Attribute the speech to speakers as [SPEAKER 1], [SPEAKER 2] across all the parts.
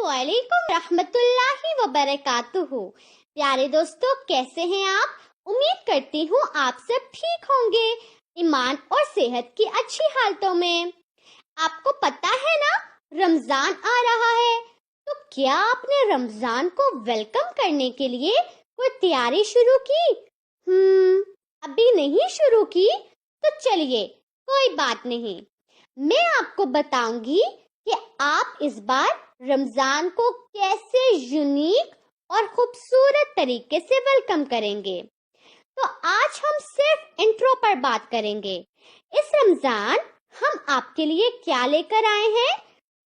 [SPEAKER 1] अस्सलामुअलैकुम रहमतुल्लाहि व बरकातुहू। प्यारे दोस्तों, कैसे हैं आप? उम्मीद करती हूँ आप सब ठीक होंगे, ईमान और सेहत की अच्छी हालतों में। आपको पता है ना, रमजान आ रहा है, तो क्या आपने रमजान को वेलकम करने के लिए कोई तैयारी शुरू की? अभी नहीं शुरू की? तो चलिए, कोई बात नहीं, मैं आपको बताऊंगी कि आप इस बार रमजान को कैसे यूनिक और खूबसूरत तरीके से वेलकम करेंगे। तो आज हम सिर्फ इंट्रो पर बात करेंगे। इस रमजान हम आपके लिए क्या लेकर आए हैं,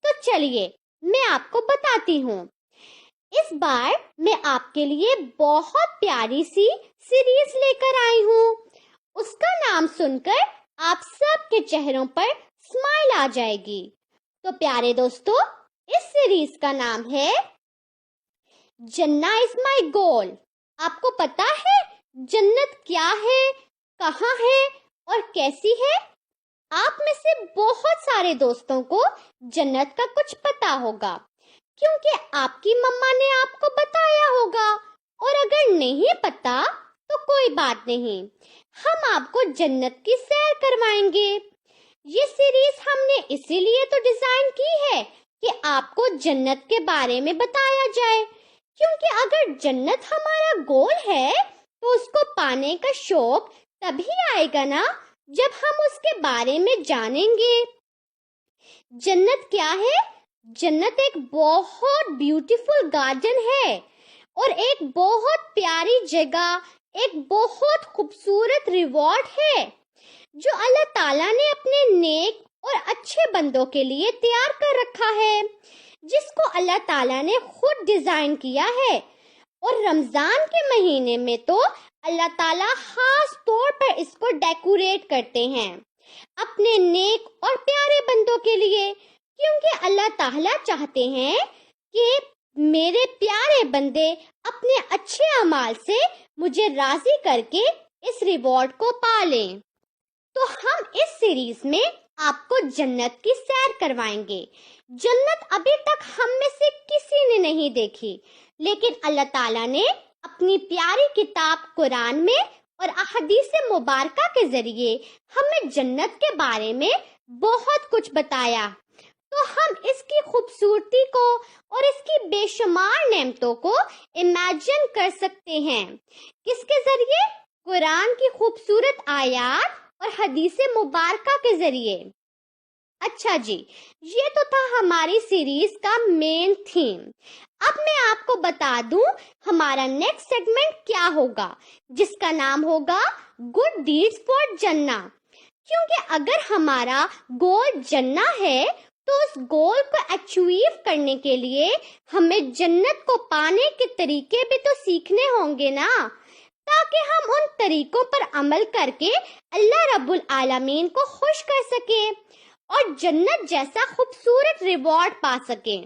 [SPEAKER 1] तो चलिए मैं आपको बताती हूँ। इस बार मैं आपके लिए बहुत प्यारी सी सीरीज लेकर आई हूँ। उसका नाम सुनकर आप सबके चेहरों पर स्माइल आ जाएगी। तो प्यारे दोस्तों, इस सीरीज का नाम है जन्नत इज माई गोल। आपको पता है जन्नत क्या है, कहाँ है और कैसी है? आप में से बहुत सारे दोस्तों को जन्नत का कुछ पता होगा, क्योंकि आपकी मम्मा ने आपको बताया होगा। और अगर नहीं पता तो कोई बात नहीं, हम आपको जन्नत की सैर करवाएंगे। ये सीरीज हमने इसीलिए तो डिजाइन की है कि आपको जन्नत के बारे में बताया जाए, क्योंकि अगर जन्नत हमारा गोल है तो उसको पाने का शौक तभी आएगा ना जब हम उसके बारे में जानेंगे। जन्नत क्या है? जन्नत एक बहुत ब्यूटीफुल गार्डन है और एक बहुत प्यारी जगह, एक बहुत खूबसूरत रिवॉर्ड है जो अल्लाह ताला ने अपने नेक और अच्छे बंदों के लिए तैयार कर रखा है, जिसको अल्लाह ताला ने खुद डिजाइन किया है। और रमजान के महीने में तो अल्लाह ताला खास तौर पर इसको डेकोरेट करते हैं अपने नेक और प्यारे बंदों के लिए, क्योंकि अल्लाह ताला चाहते हैं कि मेरे प्यारे बंदे अपने अच्छे अमाल से मुझे राजी करके इस रिवॉर्ड को पा लें। तो हम इस सीरीज में आपको जन्नत की सैर करवाएंगे। जन्नत अभी तक हम में से किसी ने नहीं देखी, लेकिन अल्लाह ताला ने अपनी प्यारी किताब कुरान में और अहदीस मुबारका के जरिए हमें जन्नत के बारे में बहुत कुछ बताया। तो हम इसकी खूबसूरती को और इसकी बेशुमार नेमतों को इमेजिन कर सकते हैं। किसके जरिए? कुरान की खूबसूरत आयत और हदीस मुबारका के जरिए। अच्छा जी, ये तो था हमारी सीरीज का मेन थीम। अब मैं आपको बता दूं हमारा नेक्स्ट सेगमेंट क्या होगा, जिसका नाम होगा गुड डीड्स फॉर जन्ना। क्योंकि अगर हमारा गोल जन्ना है तो उस गोल को अचीव करने के लिए हमें जन्नत को पाने के तरीके भी तो सीखने होंगे ना, ताकि हम उन तरीकों पर अमल करके अल्लाह रब्बुल आलमीन को खुश कर सके और जन्नत जैसा खूबसूरत रिवॉर्ड पा सके।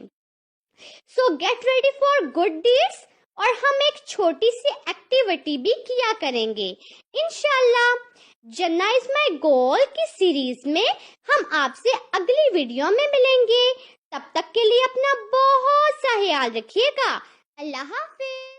[SPEAKER 1] सो get ready for good deeds. और हम एक छोटी सी एक्टिविटी भी किया करेंगे इंशाल्लाह। जन्नत इज माई गोल की सीरीज में हम आपसे अगली वीडियो में मिलेंगे। तब तक के लिए अपना बहुत सा ख्याल रखिएगा। अल्लाह हाफिज।